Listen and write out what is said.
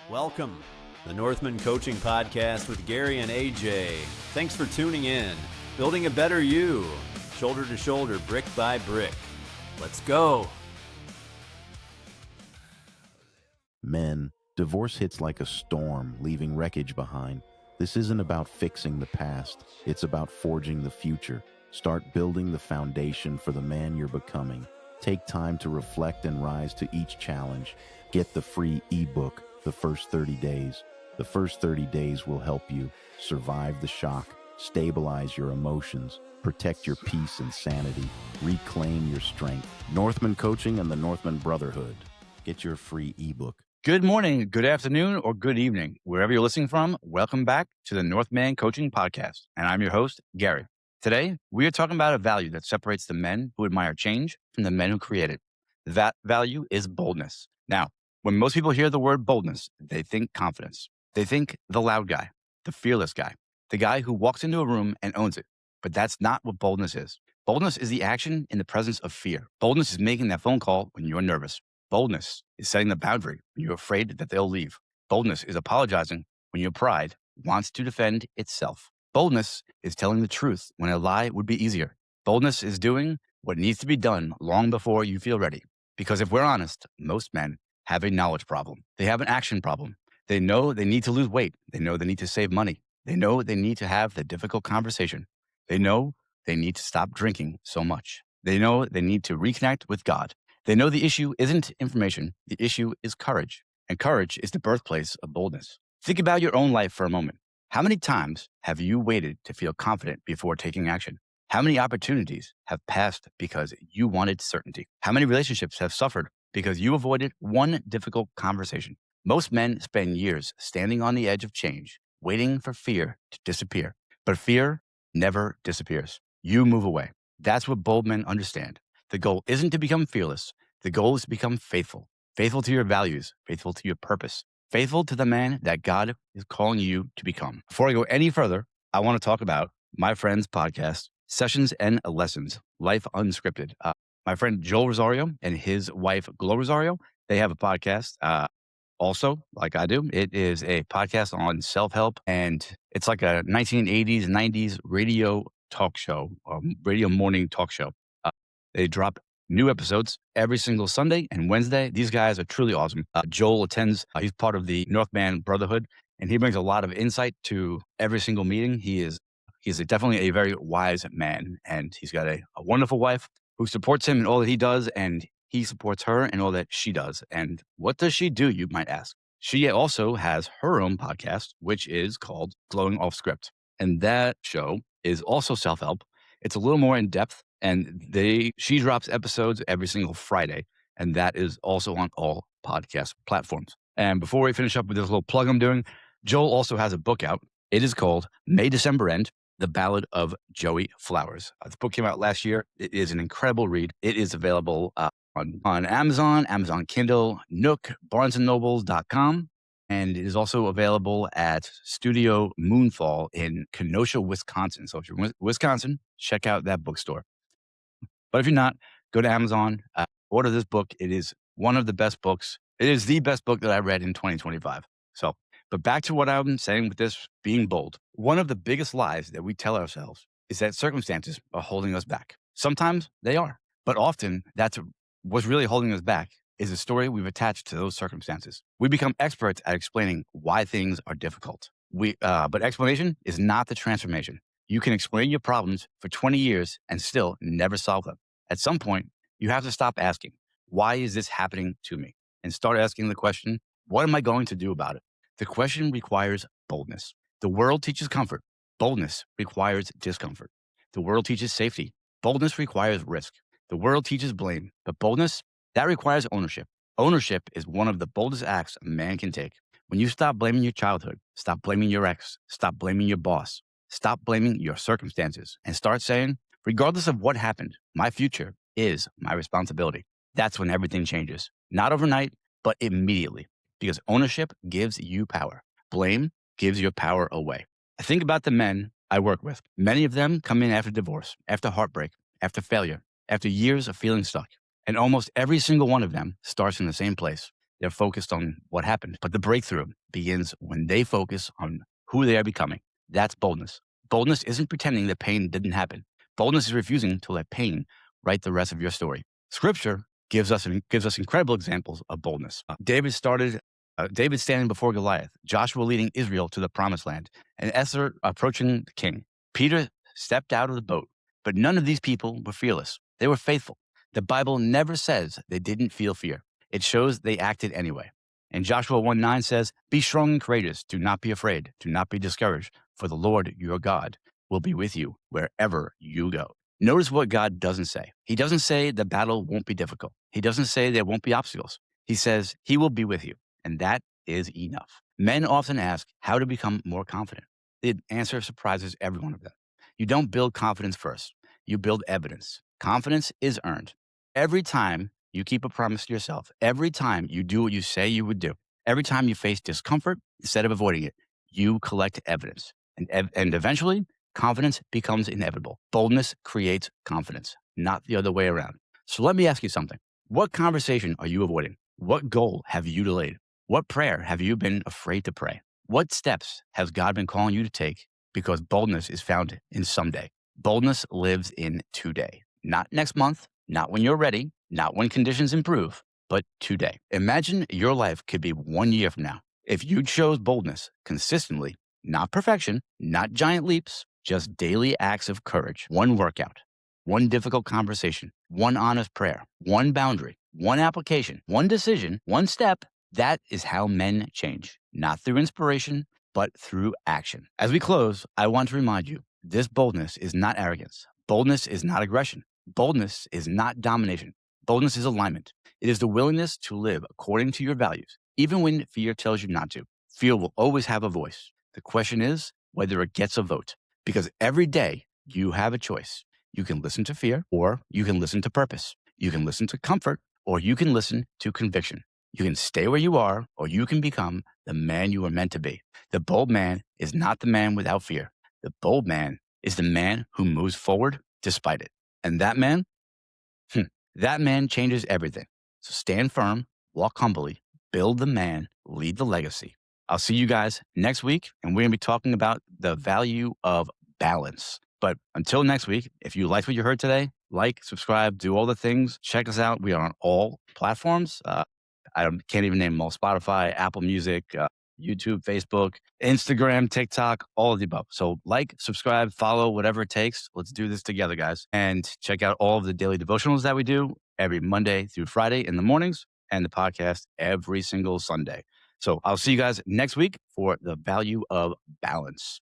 Welcome, the Northman Coaching Podcast with Gary and AJ. Thanks for tuning in. Building a better you, shoulder to shoulder, brick by brick. Let's go. Men, divorce hits like a storm, leaving wreckage behind. This isn't about fixing the past. It's about forging the future. Start building the foundation for the man you're becoming. Take time to reflect and rise to each challenge. Get the free ebook, The First 30 Days. The first 30 days will help you survive the shock, stabilize your emotions, protect your peace and sanity, reclaim your strength. Northman Coaching and the Northman Brotherhood. Get your free ebook. Good morning, good afternoon, or good evening. Wherever you're listening from, welcome back to the Northman Coaching Podcast. And I'm your host, Gary. Today, we are talking about a value that separates the men who admire change from the men who create it. That value is boldness. Now, when most people hear the word boldness, they think confidence. They think the loud guy, the fearless guy, the guy who walks into a room and owns it. But that's not what boldness is. Boldness is the action in the presence of fear. Boldness is making that phone call when you're nervous. Boldness is setting the boundary when you're afraid that they'll leave. Boldness is apologizing when your pride wants to defend itself. Boldness is telling the truth when a lie would be easier. Boldness is doing what needs to be done long before you feel ready. Because if we're honest, most men have a knowledge problem. They have an action problem. They know they need to lose weight. They know they need to save money. They know they need to have the difficult conversation. They know they need to stop drinking so much. They know they need to reconnect with God. They know the issue isn't information. The issue is courage. And courage is the birthplace of boldness. Think about your own life for a moment. How many times have you waited to feel confident before taking action? How many opportunities have passed because you wanted certainty? How many relationships have suffered because you avoided one difficult conversation? Most men spend years standing on the edge of change, waiting for fear to disappear. But fear never disappears. You move away. That's what bold men understand. The goal isn't to become fearless. The goal is to become faithful. Faithful to your values, faithful to your purpose, faithful to the man that God is calling you to become. Before I go any further, I want to talk about my friend's podcast, Sessions and Lessons, Life Unscripted. My friend Joel Rosario and his wife, Glo Rosario, they have a podcast. Also, like I do, it is a podcast on self-help, and it's like a 1980s, 90s radio talk show, radio morning talk show. They drop new episodes every single Sunday and Wednesday. These guys are truly awesome. Joel attends, he's part of the Northman Brotherhood, and he brings a lot of insight to every single meeting. He's definitely a very wise man, and he's got a wonderful wife who supports him in all that he does, and he supports her in all that she does. And what does she do, you might ask? She also has her own podcast, which is called Glowing Off Script. And that show is also self-help. It's a little more in depth, and she drops episodes every single Friday, and that is also on all podcast platforms. And before we finish up with this little plug I'm doing, Joel also has a book out. It is called May December End, The Ballad of Joey Flowers. The book came out last year. It is an incredible read. It is available on Amazon, Amazon Kindle, Nook, BarnesandNobles.com. And it is also available at Studio Moonfall in Kenosha, Wisconsin. So if you're in Wisconsin, check out that bookstore. But if you're not, go to Amazon, order this book. It is one of the best books. It is the best book that I read in 2025. But back to what I'm saying with this being bold. One of the biggest lies that we tell ourselves is that circumstances are holding us back. Sometimes they are, but often what's really holding us back is the story we've attached to those circumstances. We become experts at explaining why things are difficult. But explanation is not the transformation. You can explain your problems for 20 years and still never solve them. At some point, you have to stop asking, why is this happening to me? And start asking the question, what am I going to do about it? The question requires boldness. The world teaches comfort. Boldness requires discomfort. The world teaches safety. Boldness requires risk. The world teaches blame, but boldness, that requires ownership. Ownership is one of the boldest acts a man can take. When you stop blaming your childhood, stop blaming your ex, stop blaming your boss, stop blaming your circumstances, and start saying, regardless of what happened, my future is my responsibility. That's when everything changes. Not overnight, but immediately. Because ownership gives you power. Blame gives your power away. I think about the men I work with. Many of them come in after divorce, after heartbreak, after failure, after years of feeling stuck. And almost every single one of them starts in the same place. They're focused on what happened. But the breakthrough begins when they focus on who they are becoming. That's boldness. Boldness isn't pretending that pain didn't happen. Boldness is refusing to let pain write the rest of your story. Scripture gives us incredible examples of boldness. David standing before Goliath, Joshua leading Israel to the promised land, and Esther approaching the king. Peter stepped out of the boat, but none of these people were fearless. They were faithful. The Bible never says they didn't feel fear. It shows they acted anyway. And Joshua 1:9 says, "Be strong and courageous. Do not be afraid. Do not be discouraged, for the Lord your God will be with you wherever you go." Notice what God doesn't say. He doesn't say the battle won't be difficult. He doesn't say there won't be obstacles. He says he will be with you, and that is enough. Men often ask how to become more confident. The answer surprises every one of them. You don't build confidence first. You build evidence. Confidence is earned. Every time you keep a promise to yourself, every time you do what you say you would do, every time you face discomfort, instead of avoiding it, you collect evidence. And eventually, confidence becomes inevitable. Boldness creates confidence, not the other way around. So let me ask you something. What conversation are you avoiding? What goal have you delayed? What prayer have you been afraid to pray? What steps has God been calling you to take? Because boldness is found in someday. Boldness lives in today, not next month, not when you're ready, not when conditions improve, but today. Imagine your life could be 1 year from now. If you chose boldness consistently, not perfection, not giant leaps, just daily acts of courage, one workout, one difficult conversation, one honest prayer, one boundary, one application, one decision, one step, that is how men change, not through inspiration, but through action. As we close, I want to remind you, this boldness is not arrogance. Boldness is not aggression. Boldness is not domination. Boldness is alignment. It is the willingness to live according to your values, even when fear tells you not to. Fear will always have a voice. The question is whether it gets a vote, because every day you have a choice. You can listen to fear, or you can listen to purpose. You can listen to comfort, or you can listen to conviction. You can stay where you are, or you can become the man you are meant to be. The bold man is not the man without fear. The bold man is the man who moves forward despite it. And that man changes everything. So stand firm, walk humbly, build the man, lead the legacy. I'll see you guys next week, and we're going to be talking about the value of balance. But until next week, if you liked what you heard today, like, subscribe, do all the things. Check us out. We are on all platforms. I can't even name them all. Spotify, Apple Music, YouTube, Facebook, Instagram, TikTok, all of the above. So like, subscribe, follow, whatever it takes. Let's do this together, guys. And check out all of the daily devotionals that we do every Monday through Friday in the mornings, and the podcast every single Sunday. So I'll see you guys next week for the value of balance.